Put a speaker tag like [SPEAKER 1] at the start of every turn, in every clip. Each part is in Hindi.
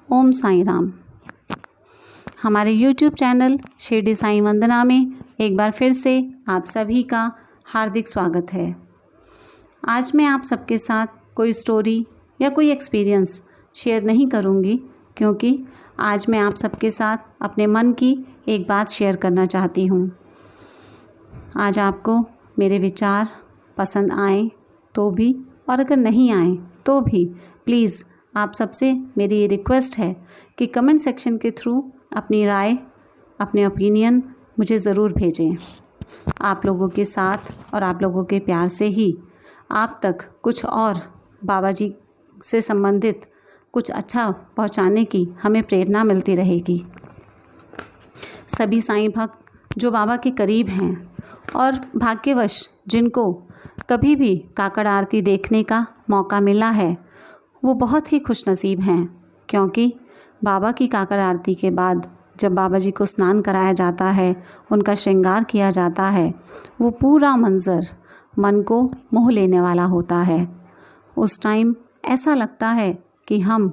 [SPEAKER 1] ओम साईं राम। हमारे YouTube चैनल शिरडी साईं वंदना में एक बार फिर से आप सभी का हार्दिक स्वागत है। आज मैं आप सबके साथ कोई स्टोरी या कोई एक्सपीरियंस शेयर नहीं करूँगी, क्योंकि आज मैं आप सबके साथ अपने मन की एक बात शेयर करना चाहती हूँ। आज आपको मेरे विचार पसंद आए तो भी, और अगर नहीं आए तो भी प्लीज़ आप सबसे मेरी ये रिक्वेस्ट है कि कमेंट सेक्शन के थ्रू अपनी राय, अपने ओपिनियन मुझे ज़रूर भेजें। आप लोगों के साथ और आप लोगों के प्यार से ही आप तक कुछ और बाबा जी से संबंधित कुछ अच्छा पहुंचाने की हमें प्रेरणा मिलती रहेगी। सभी साईं भक्त जो बाबा के करीब हैं और भाग्यवश जिनको कभी भी काकड़ आरती देखने का मौका मिला है, वो बहुत ही खुशनसीब हैं, क्योंकि बाबा की काकड़ आरती के बाद जब बाबा जी को स्नान कराया जाता है, उनका श्रृंगार किया जाता है, वो पूरा मंज़र मन को मोह लेने वाला होता है। उस टाइम ऐसा लगता है कि हम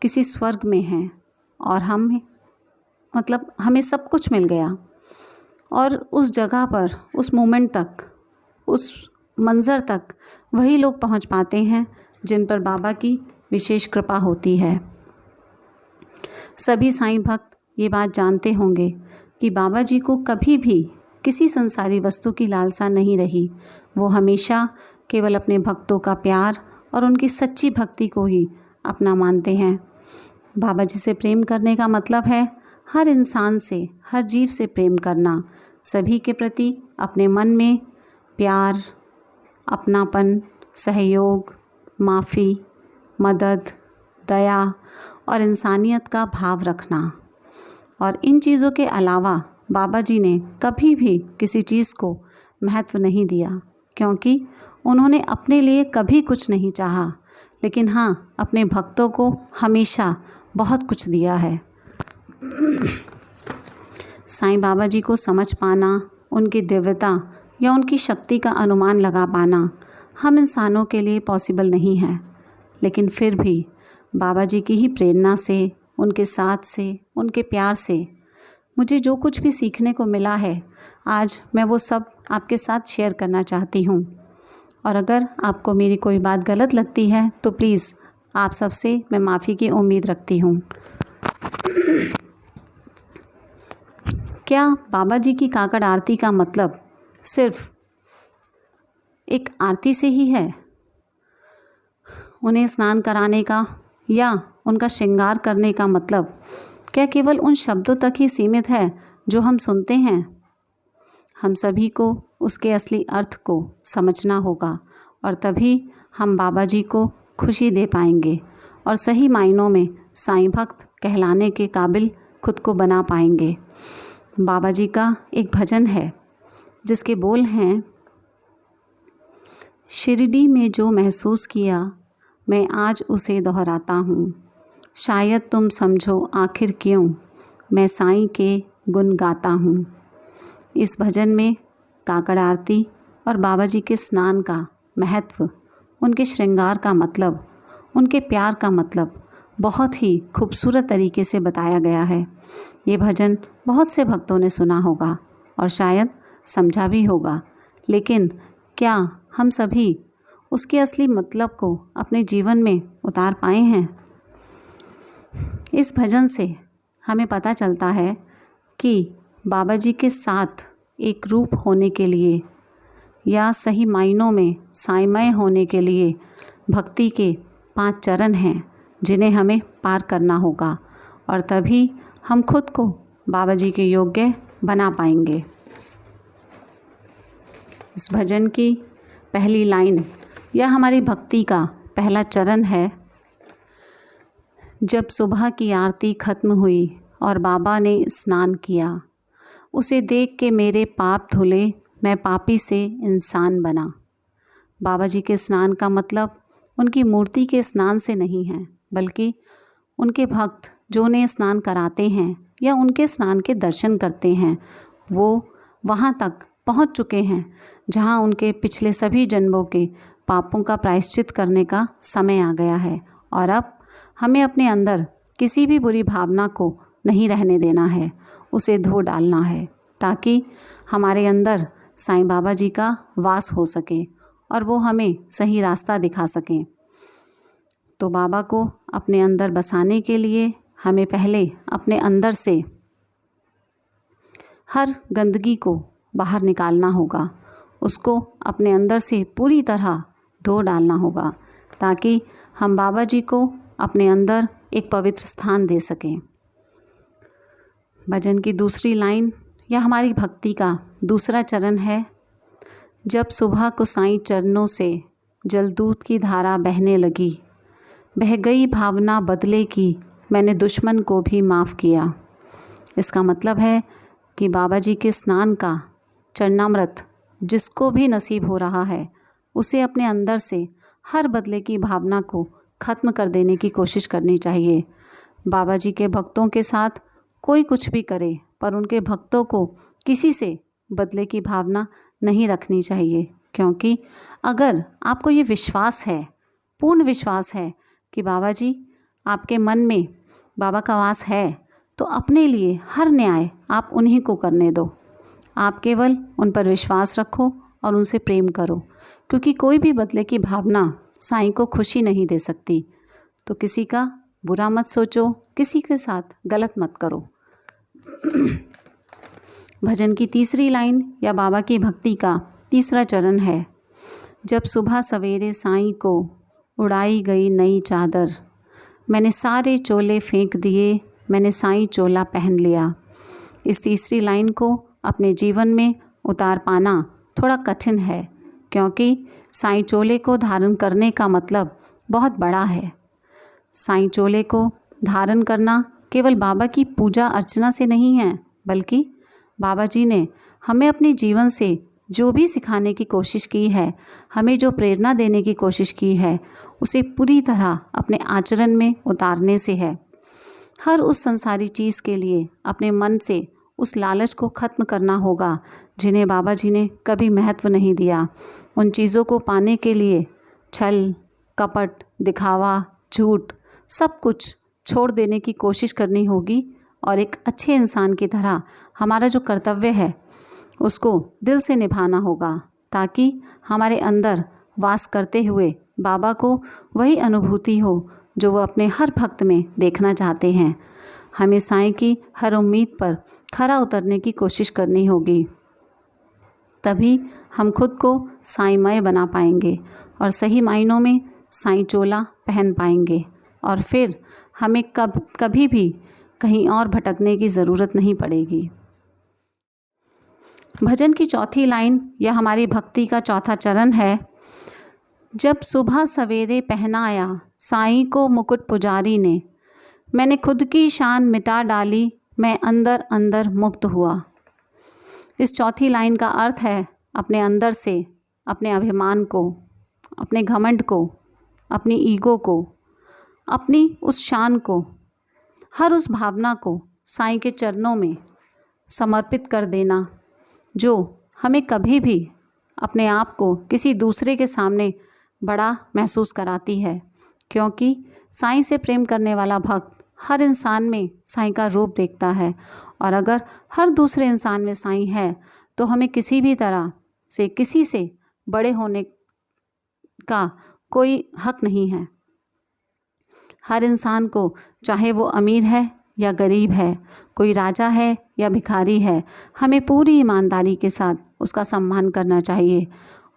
[SPEAKER 1] किसी स्वर्ग में हैं और हमें सब कुछ मिल गया। और उस जगह पर, उस मोमेंट तक, उस मंज़र तक वही लोग पहुंच पाते हैं जिन पर बाबा की विशेष कृपा होती है। सभी साईं भक्त ये बात जानते होंगे कि बाबा जी को कभी भी किसी संसारी वस्तु की लालसा नहीं रही। वो हमेशा केवल अपने भक्तों का प्यार और उनकी सच्ची भक्ति को ही अपना मानते हैं। बाबा जी से प्रेम करने का मतलब है हर इंसान से, हर जीव से प्रेम करना, सभी के प्रति अपने मन में प्यार, अपनापन, सहयोग, माफ़ी, मदद, दया और इंसानियत का भाव रखना। और इन चीज़ों के अलावा बाबा जी ने कभी भी किसी चीज़ को महत्व नहीं दिया, क्योंकि उन्होंने अपने लिए कभी कुछ नहीं चाहा, लेकिन हाँ, अपने भक्तों को हमेशा बहुत कुछ दिया है। साईं बाबा जी को समझ पाना, उनकी दिव्यता या उनकी शक्ति का अनुमान लगा पाना हम इंसानों के लिए पॉसिबल नहीं है, लेकिन फिर भी बाबा जी की ही प्रेरणा से, उनके साथ से, उनके प्यार से मुझे जो कुछ भी सीखने को मिला है, आज मैं वो सब आपके साथ शेयर करना चाहती हूँ। और अगर आपको मेरी कोई बात गलत लगती है तो प्लीज़ आप सबसे मैं माफ़ी की उम्मीद रखती हूँ। क्या बाबा जी की काकड़ आरती का मतलब सिर्फ एक आरती से ही है? उन्हें स्नान कराने का या उनका श्रृंगार करने का मतलब क्या केवल उन शब्दों तक ही सीमित है जो हम सुनते हैं? हम सभी को उसके असली अर्थ को समझना होगा, और तभी हम बाबा जी को खुशी दे पाएंगे और सही मायनों में साईं भक्त कहलाने के काबिल खुद को बना पाएंगे। बाबा जी का एक भजन है जिसके बोल हैं, शिरडी में जो महसूस किया मैं आज उसे दोहराता हूँ, शायद तुम समझो आखिर क्यों मैं साईं के गुण गाता हूँ। इस भजन में काकड़ आरती और बाबा जी के स्नान का महत्व, उनके श्रृंगार का मतलब, उनके प्यार का मतलब बहुत ही खूबसूरत तरीके से बताया गया है। ये भजन बहुत से भक्तों ने सुना होगा और शायद समझा भी होगा, लेकिन क्या हम सभी उसके असली मतलब को अपने जीवन में उतार पाए हैं? इस भजन से हमें पता चलता है कि बाबा जी के साथ एक रूप होने के लिए या सही मायनों में साईमय होने के लिए भक्ति के 5 चरण हैं जिन्हें हमें पार करना होगा, और तभी हम खुद को बाबा जी के योग्य बना पाएंगे। इस भजन की पहली लाइन या हमारी भक्ति का पहला चरण है, जब सुबह की आरती खत्म हुई और बाबा ने स्नान किया, उसे देख के मेरे पाप धुले, मैं पापी से इंसान बना। बाबा जी के स्नान का मतलब उनकी मूर्ति के स्नान से नहीं है, बल्कि उनके भक्त जो उन्हें स्नान कराते हैं या उनके स्नान के दर्शन करते हैं, वो वहाँ तक पहुँच चुके हैं जहाँ उनके पिछले सभी जन्मों के पापों का प्रायश्चित करने का समय आ गया है। और अब हमें अपने अंदर किसी भी बुरी भावना को नहीं रहने देना है, उसे धो डालना है, ताकि हमारे अंदर साईं बाबा जी का वास हो सके और वो हमें सही रास्ता दिखा सकें। तो बाबा को अपने अंदर बसाने के लिए हमें पहले अपने अंदर से हर गंदगी को बाहर निकालना होगा, उसको अपने अंदर से पूरी तरह धो डालना होगा, ताकि हम बाबा जी को अपने अंदर एक पवित्र स्थान दे सकें। भजन की दूसरी लाइन या हमारी भक्ति का दूसरा चरण है, जब सुबह को साईं चरणों से जलदूत की धारा बहने लगी, बह गई भावना बदले की, मैंने दुश्मन को भी माफ़ किया। इसका मतलब है कि बाबा जी के स्नान का चरणामृत जिसको भी नसीब हो रहा है, उसे अपने अंदर से हर बदले की भावना को ख़त्म कर देने की कोशिश करनी चाहिए। बाबा जी के भक्तों के साथ कोई कुछ भी करे, पर उनके भक्तों को किसी से बदले की भावना नहीं रखनी चाहिए, क्योंकि अगर आपको ये विश्वास है, पूर्ण विश्वास है कि बाबा जी आपके मन में बाबा का वास है, तो अपने लिए हर न्याय आप उन्हीं को करने दो। आप केवल उन पर विश्वास रखो और उनसे प्रेम करो, क्योंकि कोई भी बदले की भावना साईं को खुशी नहीं दे सकती। तो किसी का बुरा मत सोचो, किसी के साथ गलत मत करो। भजन की तीसरी लाइन या बाबा की भक्ति का तीसरा चरण है, जब सुबह सवेरे साईं को उड़ाई गई नई चादर, मैंने सारे चोले फेंक दिए, मैंने साईं चोला पहन लिया। इस तीसरी लाइन को अपने जीवन में उतार पाना थोड़ा कठिन है, क्योंकि साईं चोले को धारण करने का मतलब बहुत बड़ा है। साईं चोले को धारण करना केवल बाबा की पूजा अर्चना से नहीं है, बल्कि बाबा जी ने हमें अपने जीवन से जो भी सिखाने की कोशिश की है, हमें जो प्रेरणा देने की कोशिश की है, उसे पूरी तरह अपने आचरण में उतारने से है। हर उस संसारी चीज़ के लिए अपने मन से उस लालच को ख़त्म करना होगा जिन्हें बाबा जी ने कभी महत्व नहीं दिया। उन चीज़ों को पाने के लिए छल, कपट, दिखावा, झूठ सब कुछ छोड़ देने की कोशिश करनी होगी और एक अच्छे इंसान की तरह हमारा जो कर्तव्य है उसको दिल से निभाना होगा, ताकि हमारे अंदर वास करते हुए बाबा को वही अनुभूति हो जो वो अपने हर भक्त में देखना चाहते हैं। हमें साईं की हर उम्मीद पर खरा उतरने की कोशिश करनी होगी, तभी हम खुद को साईंमय बना पाएंगे और सही मायनों में साईं चोला पहन पाएंगे, और फिर हमें कभी भी कहीं और भटकने की ज़रूरत नहीं पड़ेगी। भजन की चौथी लाइन या हमारी भक्ति का चौथा चरण है, जब सुबह सवेरे पहनाया साईं को मुकुट पुजारी ने, मैंने खुद की शान मिटा डाली, मैं अंदर अंदर मुक्त हुआ। इस चौथी लाइन का अर्थ है अपने अंदर से अपने अभिमान को, अपने घमंड को, अपनी ईगो को, अपनी उस शान को, हर उस भावना को साईं के चरणों में समर्पित कर देना जो हमें कभी भी अपने आप को किसी दूसरे के सामने बड़ा महसूस कराती है। क्योंकि साईं से प्रेम करने वाला भक्त हर इंसान में साईं का रूप देखता है, और अगर हर दूसरे इंसान में साईं है तो हमें किसी भी तरह से किसी से बड़े होने का कोई हक नहीं है। हर इंसान को, चाहे वो अमीर है या गरीब है, कोई राजा है या भिखारी है, हमें पूरी ईमानदारी के साथ उसका सम्मान करना चाहिए।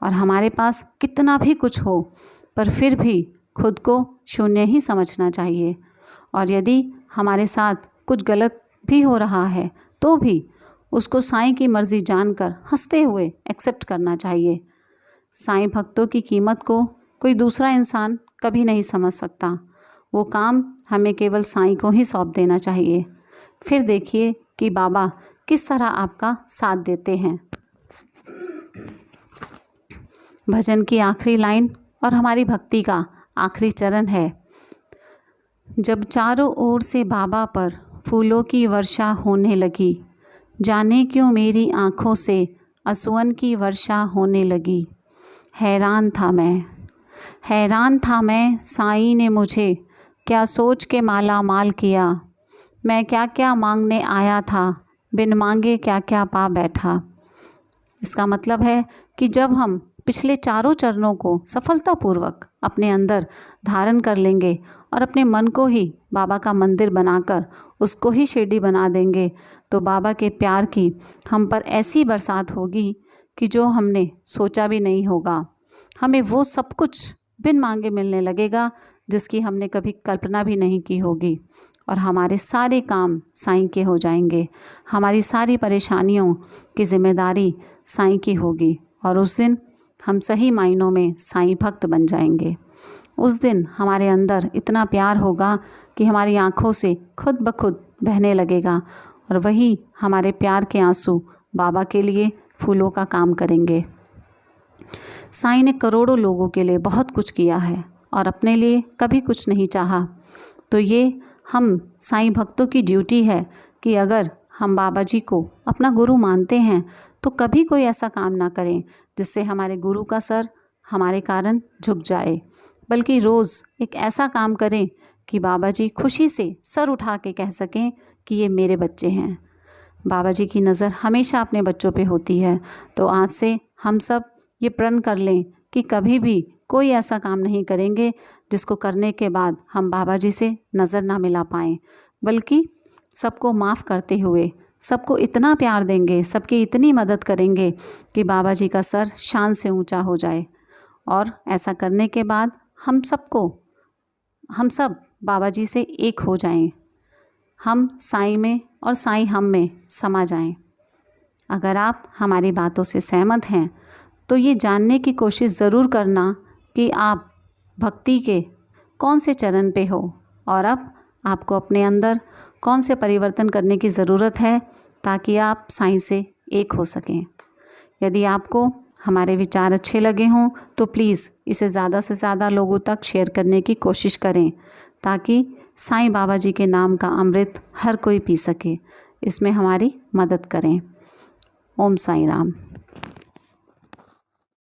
[SPEAKER 1] और हमारे पास कितना भी कुछ हो, पर फिर भी खुद को शून्य ही समझना चाहिए। और यदि हमारे साथ कुछ गलत भी हो रहा है तो भी उसको साईं की मर्ज़ी जानकर हंसते हुए एक्सेप्ट करना चाहिए। साईं भक्तों की कीमत को कोई दूसरा इंसान कभी नहीं समझ सकता। वो काम हमें केवल साईं को ही सौंप देना चाहिए। फिर देखिए कि बाबा किस तरह आपका साथ देते हैं। भजन की आखिरी लाइन और हमारी भक्ति का आखिरी चरण है, जब चारों ओर से बाबा पर फूलों की वर्षा होने लगी, जाने क्यों मेरी आँखों से आंसुओं की वर्षा होने लगी। हैरान था मैं, साईं ने मुझे क्या सोच के माला माल किया, मैं क्या क्या मांगने आया था, बिन मांगे क्या क्या पा बैठा। इसका मतलब है कि जब हम पिछले चारों चरणों को सफलतापूर्वक अपने अंदर धारण कर लेंगे और अपने मन को ही बाबा का मंदिर बनाकर उसको ही शिरडी बना देंगे, तो बाबा के प्यार की हम पर ऐसी बरसात होगी कि जो हमने सोचा भी नहीं होगा। हमें वो सब कुछ बिन मांगे मिलने लगेगा जिसकी हमने कभी कल्पना भी नहीं की होगी, और हमारे सारे काम साईं के हो जाएंगे। हमारी सारी परेशानियों की जिम्मेदारी साईं की होगी, और उस दिन हम सही मायनों में साईं भक्त बन जाएंगे। उस दिन हमारे अंदर इतना प्यार होगा कि हमारी आँखों से खुद ब खुद बहने लगेगा, और वही हमारे प्यार के आंसू बाबा के लिए फूलों का काम करेंगे। साईं ने करोड़ों लोगों के लिए बहुत कुछ किया है और अपने लिए कभी कुछ नहीं चाहा। तो ये हम साईं भक्तों की ड्यूटी है कि अगर हम बाबा जी को अपना गुरु मानते हैं तो कभी कोई ऐसा काम ना करें जिससे हमारे गुरु का सर हमारे कारण झुक जाए, बल्कि रोज़ एक ऐसा काम करें कि बाबा जी खुशी से सर उठा के कह सकें कि ये मेरे बच्चे हैं। बाबा जी की नज़र हमेशा अपने बच्चों पे होती है। तो आज से हम सब ये प्रण कर लें कि कभी भी कोई ऐसा काम नहीं करेंगे जिसको करने के बाद हम बाबा जी से नज़र ना मिला पाएँ, बल्कि सबको माफ़ करते हुए सबको इतना प्यार देंगे, सबकी इतनी मदद करेंगे कि बाबा जी का सर शान से ऊंचा हो जाए। और ऐसा करने के बाद हम सब बाबा जी से एक हो जाएं, हम साईं में और साईं हम में समा जाएं। अगर आप हमारी बातों से सहमत हैं तो ये जानने की कोशिश ज़रूर करना कि आप भक्ति के कौन से चरण पे हो और अब आपको अपने अंदर कौन से परिवर्तन करने की ज़रूरत है ताकि आप साईं से एक हो सकें। यदि आपको हमारे विचार अच्छे लगे हों तो प्लीज़ इसे ज़्यादा से ज़्यादा लोगों तक शेयर करने की कोशिश करें ताकि साईं बाबा जी के नाम का अमृत हर कोई पी सके। इसमें हमारी मदद करें। ओम साईं राम।